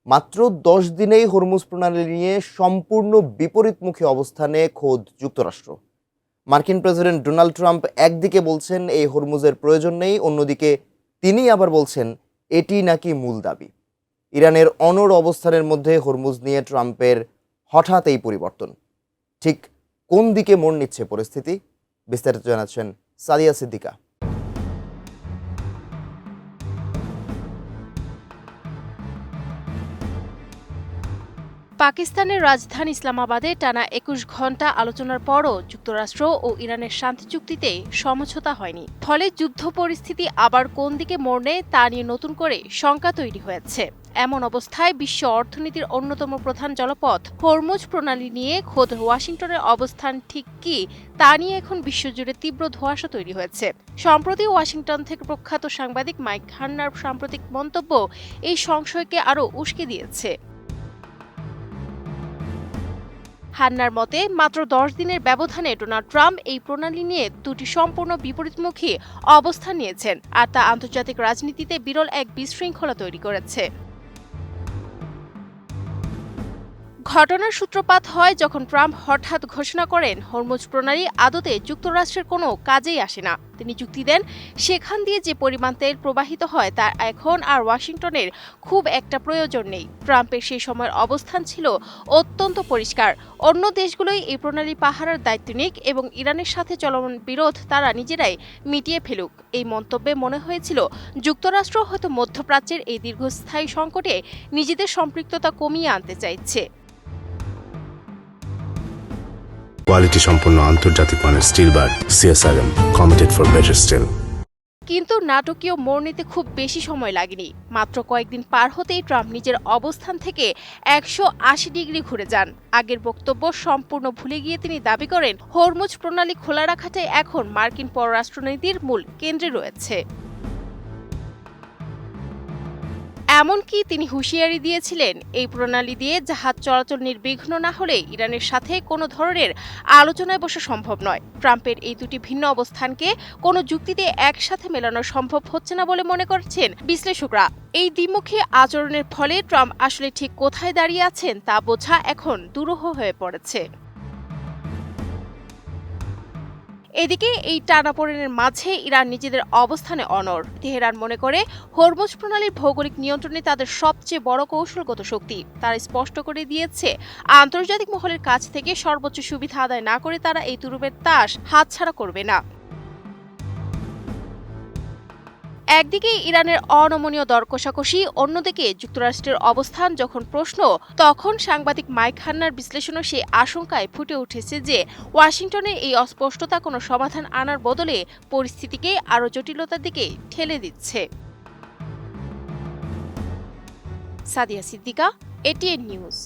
মাত্র ১০ দিনেই হরমুজ প্রণালী নিয়ে সম্পূর্ণ বিপরীতমুখী অবস্থানে খোদ যুক্তরাষ্ট্র। মার্কিন প্রেসিডেন্ট ডোনাল্ড ট্রাম্প একদিকে বলছেন এই হরমুজের প্রয়োজন নেই, অন্যদিকে তিনি আবার বলছেন এটি নাকি মূল দাবি। ইরানের অনড় অবস্থানের মধ্যে হরমুজ নিয়ে ট্রাম্পের হঠাৎ এই পরিবর্তন, ঠিক কোন দিকে মোড় নিচ্ছে পরিস্থিতি? বিস্তারিত জানাচ্ছেন সাদিয়া সিদ্দিকা। পাকিস্তানের রাজধানী ইসলামাবাদে টানা ২১ ঘণ্টা আলোচনার পরও যুক্তরাষ্ট্র ও ইরানের শান্তি চুক্তিতে সমঝোতা হয়নি। ফলে যুদ্ধ পরিস্থিতি আবার কোন দিকে মোড় নেয় তা নিয়ে নতুন করে শঙ্কা তৈরি হয়েছে। এমন অবস্থায় বিশ্ব অর্থনীতির অন্যতম প্রধান জলপথ হরমুজ প্রণালী নিয়ে খোদ ওয়াশিংটনের অবস্থান ঠিক কি তা নিয়ে এখন বিশ্বজুড়ে তীব্র ধোঁয়াশা তৈরি হয়েছে। সম্প্রতি ওয়াশিংটন থেকে প্রখ্যাত সাংবাদিক মাইক হান্নার সাম্প্রতিক মন্তব্য এই সংশয়কে আরও উস্কে দিয়েছে। হান্নার মতে, মাত্র ১০ দিনের ব্যবধানে ডোনাল্ড ট্রাম্প এই প্রণালী নিয়ে দুটি সম্পূর্ণ বিপরীতমুখী অবস্থান নিয়েছেন, আর তা আন্তর্জাতিক রাজনীতিতে বিরল এক বিশৃঙ্খলা তৈরি করেছে। ঘটনার সূত্রপাত হয় যখন ট্রাম্প হঠাৎ ঘোষণা করেন হরমুজ প্রণালী আদতে যুক্তরাষ্ট্রের কোনো কাজেই আসে না। তিনি যুক্তি দেন, সেখান দিয়ে যে পরিমাণ তেল প্রবাহিত হয় তা এখন আর ওয়াশিংটনের খুব একটা প্রয়োজন নেই। ট্রাম্পের সেই সময়ের অবস্থান ছিল অত্যন্ত পরিষ্কার, অন্য দেশগুলোই এই প্রণালী পাহারার দায়িত্ব নিক এবং ইরানের সাথে চলমান বিরোধ তারা নিজেরাই মিটিয়ে ফেলুক। এই মন্তব্যে মনে হয়েছিল যুক্তরাষ্ট্র হয়তো মধ্যপ্রাচ্যের এই দীর্ঘস্থায়ী সংকটে নিজেদের সম্পৃক্ততা কমিয়ে আনতে চাইছে। কোয়ালিটি সম্পন্ন আন্তর্জাতিক মানের still bar CSRM, committed for better still. কিন্তু নাটকীয় মোড় নিতে খুব বেশি সময় লাগেনি। মাত্র কয়েকদিন পার হতেই ট্রাম্প নিজের অবস্থান থেকে ১৮০ ডিগ্রি ঘুরে যান। আগের বক্তব্য সম্পূর্ণ ভুলে গিয়ে তিনি দাবি করেন হরমুজ প্রণালী খোলা রাখাটাই এখন মার্কিন পররাষ্ট্রনীতির মূল কেন্দ্রে রয়েছে। এমনকি তিনি হুঁশিয়ারি দিয়েছিলেন, এই প্রণালী দিয়ে জাহাজ চলাচল নির্বিঘ্ন না হলে ইরানের সাথে কোনো ধরনের আলোচনায় বসা সম্ভব নয়। ট্রাম্পের এই দুটি ভিন্ন অবস্থানকে কোনো যুক্তিতে একসাথে মেলানো সম্ভব হচ্ছে না বলে মনে করছেন বিশ্লেষকরা। এই দ্বিমুখী আচরণের ফলে ট্রাম্প আসলে ঠিক কোথায় দাঁড়িয়ে আছেন তা বোঝা এখন দুরূহ হয়ে পড়েছে। এদিকে এই টানাপোড়েনের মাঝে ইরান নিজেদের অবস্থানে অনড়। তেহরান মনে করে হরমুজ প্রণালীর ভৌগোলিক নিয়ন্ত্রণে তাদের সবচেয়ে বড় কৌশলগত শক্তি। তারা স্পষ্ট করে দিয়েছে, আন্তর্জাতিক মহলের কাছ থেকে সর্বোচ্চ সুবিধা আদায় না করে তারা এই তুরুপের তাস হাতছাড়া করবে না। একদিকে ইরানের অনমনীয় দর কষাকষি, অন্যদিকে যুক্তরাষ্ট্রের অবস্থান যখন প্রশ্ন, তখন সাংবাদিক মাইক হান্নার বিশ্লেষণও সেই আশঙ্কায় ফুটে উঠেছে যে ওয়াশিংটনের এই অস্পষ্টতা কোনো সমাধান আনার বদলে পরিস্থিতিকে আরও জটিলতার দিকে ঠেলে দিচ্ছে। Sadia Siddika, ATN news.